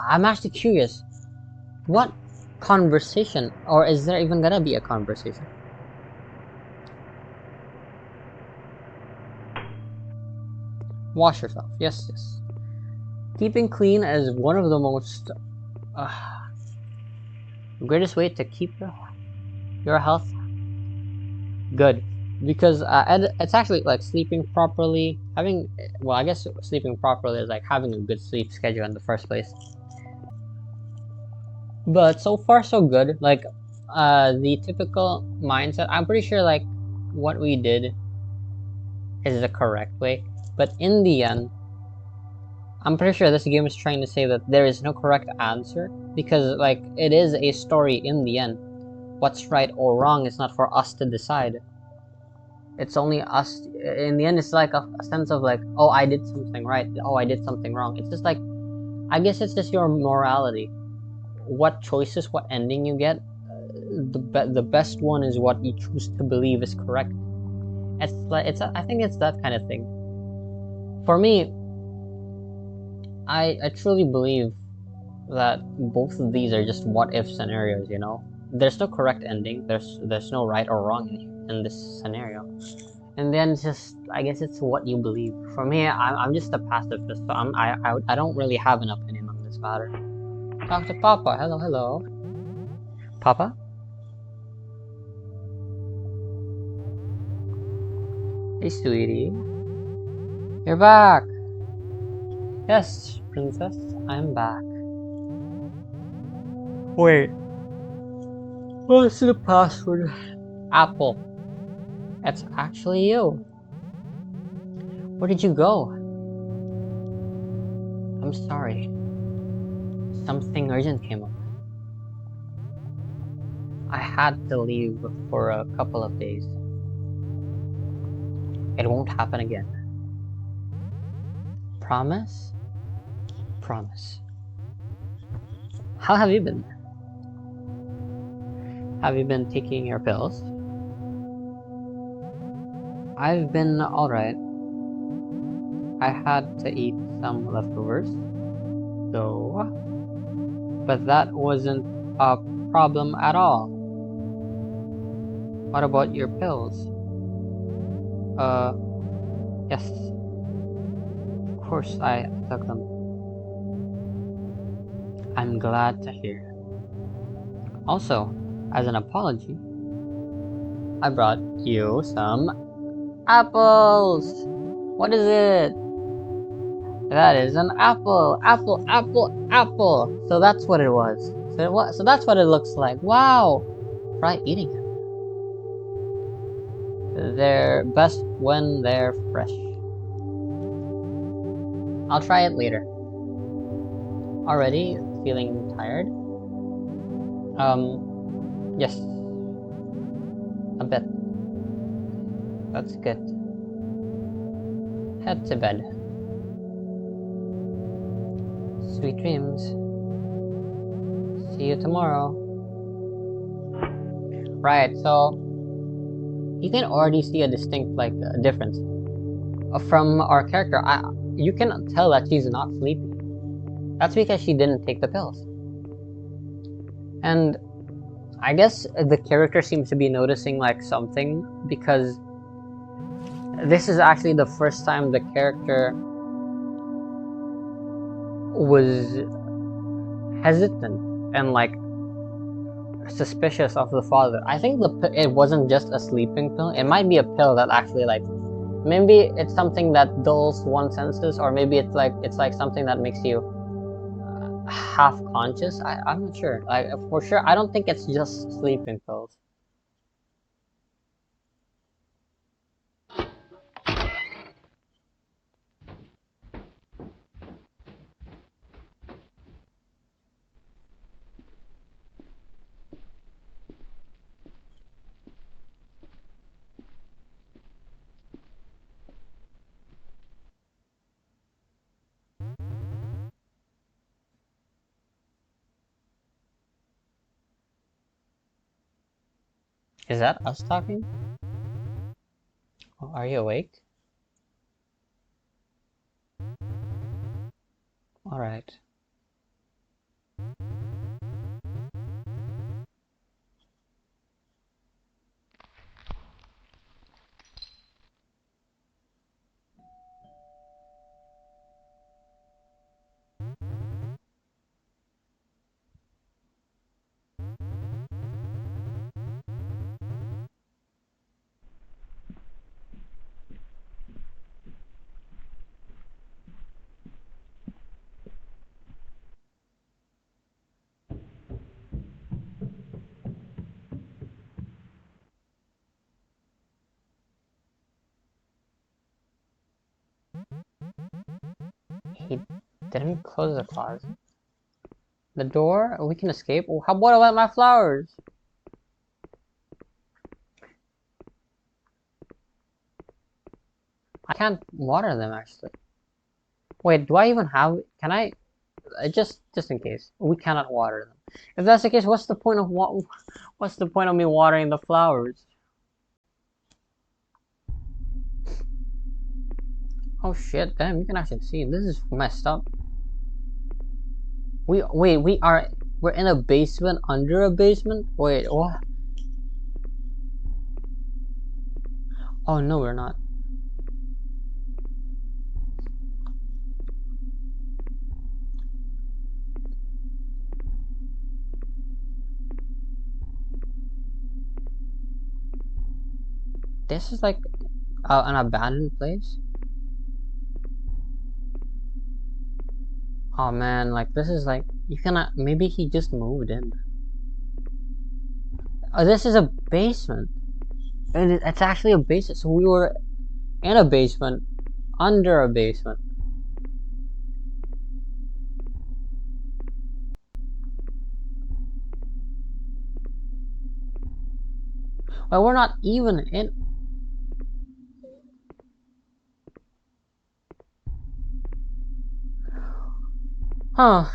I'm actually curious. What conversation, or is there even gonna be a conversation? Wash yourself. Yes, yes. Keeping clean is one of the most greatest way to keep your health good, because it's actually like sleeping properly, I guess sleeping properly is like having a good sleep schedule in the first place. But so far so good. Like the typical mindset, I'm pretty sure like what we did is the correct way, but in the end I'm pretty sure this game is trying to say that there is no correct answer, because like it is a story in the end. What's right or wrong is not for us to decide. It's only us. In the end, it's like a sense of like, oh, I did something right. Oh, I did something wrong. It's just like, I guess it's just your morality. What choices, what ending you get, the best one is what you choose to believe is correct. I think it's that kind of thing. For me, I truly believe that both of these are just what if scenarios. There's no correct ending. There's no right or wrong in this scenario. And then it's just, I guess it's what you believe. For me, I'm just a pacifist, so I don't really have an opinion on this matter. Talk to Papa. Hello, hello. Papa? Hey, sweetie. You're back. Yes, princess, I'm back. Wait. What's the password? Apple. It's actually you. Where did you go? I'm sorry. Something urgent came up. I had to leave for a couple of days. It won't happen again. Promise? Promise. How have you been? Have you been taking your pills? I've been alright. I had to eat some leftovers, though. But that wasn't a problem at all. What about your pills? Yes. Of course I took them. I'm glad to hear. Also, as an apology, I brought you some apples! What is it? That is an apple! Apple, apple, apple! So that's what it was. So that's what it looks like. Wow! Try eating it. They're best when they're fresh. I'll try it later. Already feeling tired? Yes. A bit. That's good. Head to bed. Sweet dreams. See you tomorrow. Right, so you can already see a distinct difference from our character. You can tell that she's not sleepy. That's because she didn't take the pills. And I guess the character seems to be noticing like something, because this is actually the first time the character was hesitant and like suspicious of the father. I think it wasn't just a sleeping pill. It might be a pill that actually like, maybe it's something that dulls one's senses, or maybe it's like something that makes you half conscious. I'm not sure. Like for sure, I don't think it's just sleeping pills. Is that us talking? Oh, are you awake? All right. He didn't close the closet. The door? We can escape? How about my flowers? I can't water them actually. Wait, do I even have? Can I? Just in case, we cannot water them. If that's the case, what's the point of what's the point of me watering the flowers? Oh shit! Damn, you can actually see. This is messed up. We're in a basement under a basement. Wait, what? Oh no, we're not. This is like an abandoned place. Oh man, like this is like you cannot. Maybe he just moved in. Oh, this is a basement. It's actually a basement. So we were in a basement, under a basement. Well, we're not even in. Huh.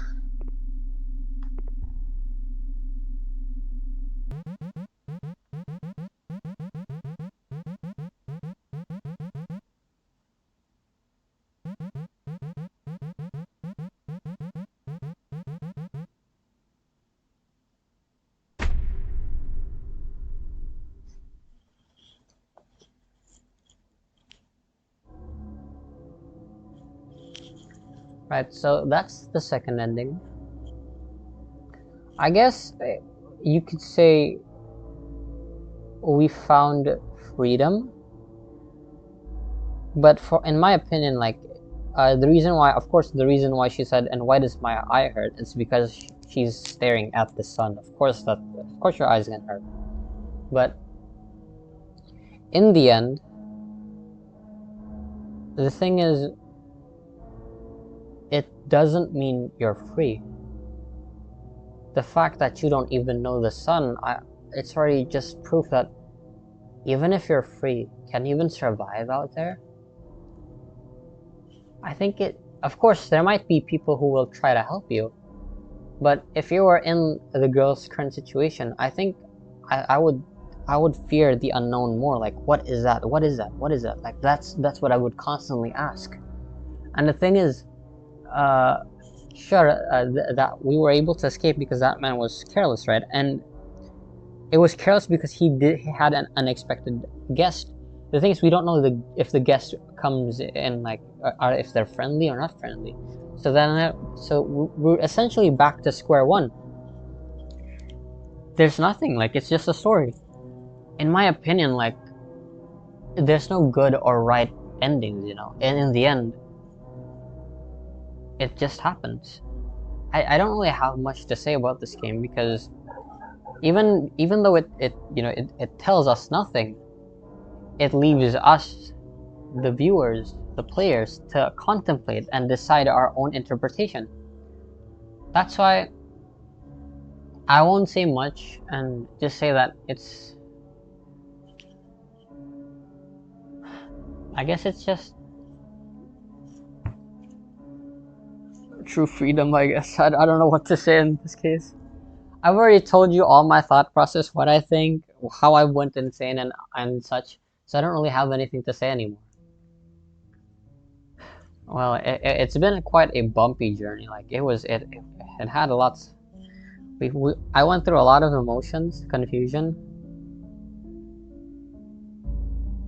Right, so that's the second ending. I guess you could say we found freedom, but for in my opinion, like the reason why, of course, the reason why she said, "And why does my eye hurt?" It's because she's staring at the sun. Of course, your eyes can hurt, but in the end, the thing is, it doesn't mean you're free. The fact that you don't even know the sun, it's already just proof that even if you're free, can you even survive out there? I think of course, there might be people who will try to help you, but if you were in the girl's current situation, I think I would fear the unknown more. Like, what is that? What is that? What is that? Like, that's what I would constantly ask. And the thing is, sure, that we were able to escape because that man was careless, right? And it was careless because he had an unexpected guest. The thing is, we don't know if the guest comes in, like, if they're friendly or not friendly. So then, we're essentially back to square one. There's nothing, like, it's just a story. In my opinion, like, there's no good or right endings, you know. And in the end, it just happens. I don't really have much to say about this game because even though it tells us nothing, it leaves us, the viewers, the players, to contemplate and decide our own interpretation. That's why I won't say much and just say that I guess it's just true freedom, I guess. I don't know what to say in this case. I've already told you all my thought process, what I think, how I went insane and such, so I don't really have anything to say anymore. Well, it's been quite a bumpy journey. Like, it had a lot. I went through a lot of emotions, confusion,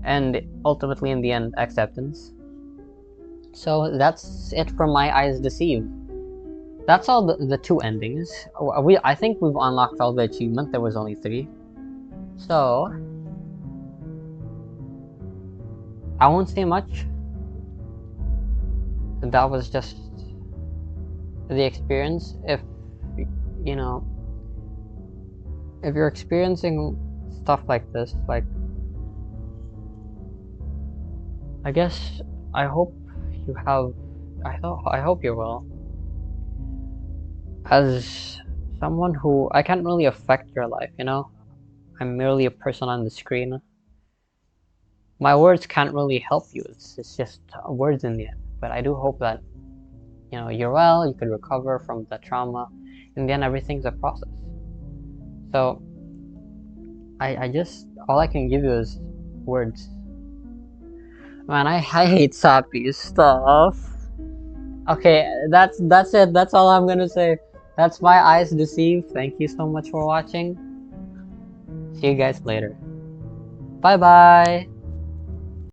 and ultimately, in the end, acceptance. So that's it from My Eyes Deceive. That's all the two endings. I think we've unlocked all the achievement. There was only 3. So I won't say much. That was just the experience. If you know, if you're experiencing stuff like this, like, I guess I hope you have. I hope you will. As someone who I can't really affect your life, you know, I'm merely a person on the screen. My words can't really help you. It's just words in the end. But I do hope that, you know, you're well, you could recover from the trauma. In the end, everything's a process. So I just, all I can give you is words. Man, I hate sappy stuff. Okay, that's it. That's all I'm gonna say. That's My Eyes Deceive. Thank you so much for watching. See you guys later. Bye bye.